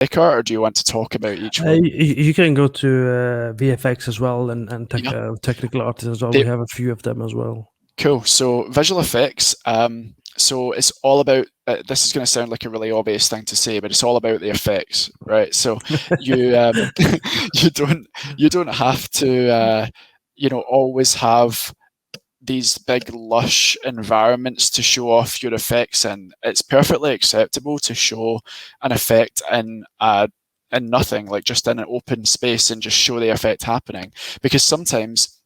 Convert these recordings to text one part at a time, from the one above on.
pick art, or do you want to talk about each one? You can go to VFX as well, and Yeah. technical artists as well. They, We have a few of them as well. cool. So visual effects. So it's all about. This is going to sound like a really obvious thing to say, but it's all about the effects, right? So you you don't have to always have these big lush environments to show off your effects, and it's perfectly acceptable to show an effect in nothing, like just in an open space, and just show the effect happening. Because sometimes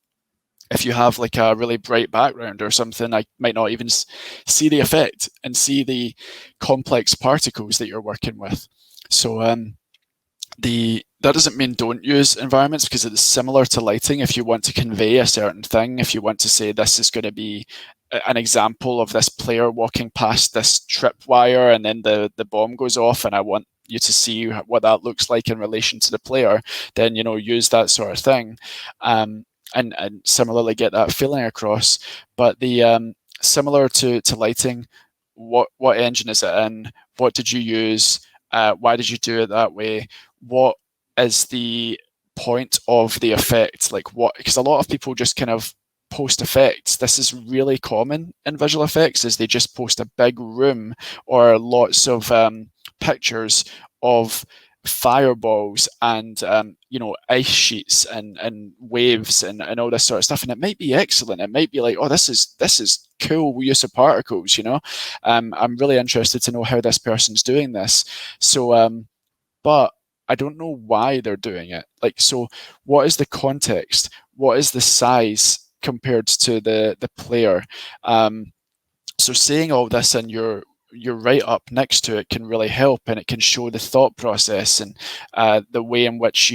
if you have like a really bright background or something, I might not even see the effect and see the complex particles that you're working with. So that doesn't mean don't use environments, because it's similar to lighting. If you want to convey a certain thing, if you want to say this is going to be an example of this player walking past this tripwire and then the bomb goes off, and I want you to see what that looks like in relation to the player, then use that sort of thing, and similarly get that feeling across. But the similar to lighting, what engine is it in? What did you use? Why did you do it that way? What is the point of the effect? Like what? Because a lot of people just kind of post effects. This is really common in visual effects, is they just post a big room or lots of pictures of fireballs and ice sheets and waves and all this sort of stuff, and it might be excellent. It might be like, oh, this is cool use of particles. I'm really interested to know how this person's doing this. So but I don't know why they're doing it. Like, so what is the context? What is the size compared to the player? So seeing all this in your right up next to it can really help, and it can show the thought process and the way in which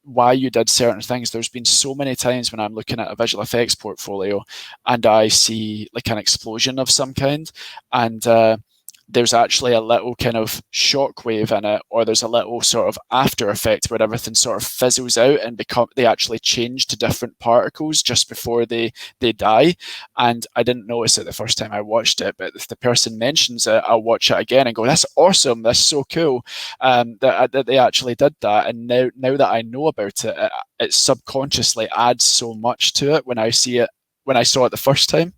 why you did certain things. There's been so many times when I'm looking at a visual effects portfolio and I see like an explosion of some kind, and there's actually a little kind of shockwave in it, or there's a little sort of after effect where everything sort of fizzles out and they actually change to different particles just before they die. And I didn't notice it the first time I watched it, but if the person mentions it, I'll watch it again and go, that's awesome, that's so cool, that they actually did that. And now that I know about it, it subconsciously adds so much to it when I saw it the first time.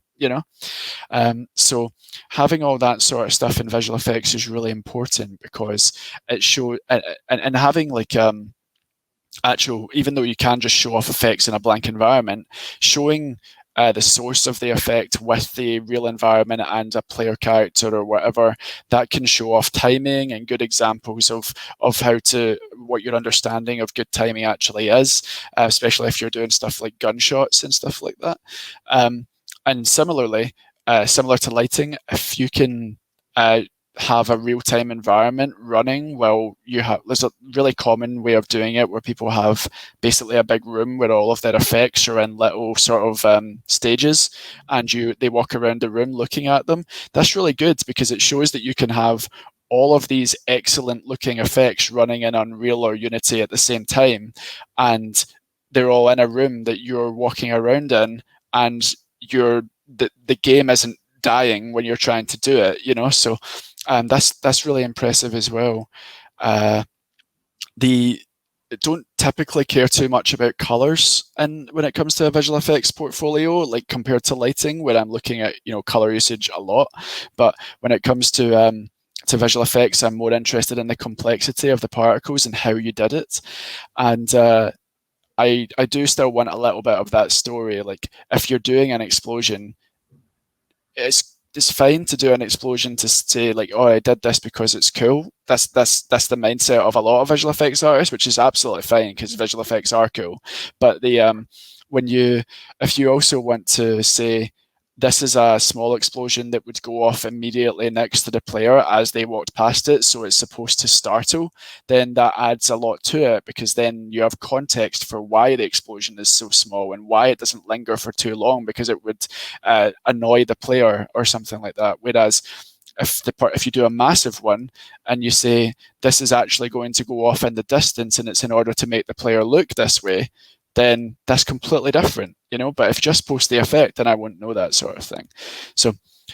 So having all that sort of stuff in visual effects is really important, because it shows, and having like actual, even though you can just show off effects in a blank environment, showing the source of the effect with the real environment and a player character or whatever, that can show off timing and good examples of what your understanding of good timing actually is, especially if you're doing stuff like gunshots and stuff like that. And similarly, similar to lighting, if you can have a real-time environment running while there's a really common way of doing it where people have basically a big room where all of their effects are in little sort of stages, and they walk around the room looking at them. That's really good, because it shows that you can have all of these excellent looking effects running in Unreal or Unity at the same time, and they're all in a room that you're walking around in, and the game isn't dying when you're trying to do it, so that's really impressive as well. Don't typically care too much about colors, and when it comes to a visual effects portfolio, like compared to lighting, where I'm looking at color usage a lot. But when it comes to visual effects, I'm more interested in the complexity of the particles and how you did it. And I do still want a little bit of that story. Like, if you're doing an explosion, it's fine to do an explosion to say like, oh, I did this because it's cool. That's the mindset of a lot of visual effects artists, which is absolutely fine, because visual effects are cool. But if you also want to say, this is a small explosion that would go off immediately next to the player as they walked past it, so it's supposed to startle, then that adds a lot to it, because then you have context for why the explosion is so small and why it doesn't linger for too long, because it would annoy the player or something like that. Whereas if you do a massive one and you say, this is actually going to go off in the distance and it's in order to make the player look this way, then that's completely different, But if you just post the effect, then I won't know that sort of thing. So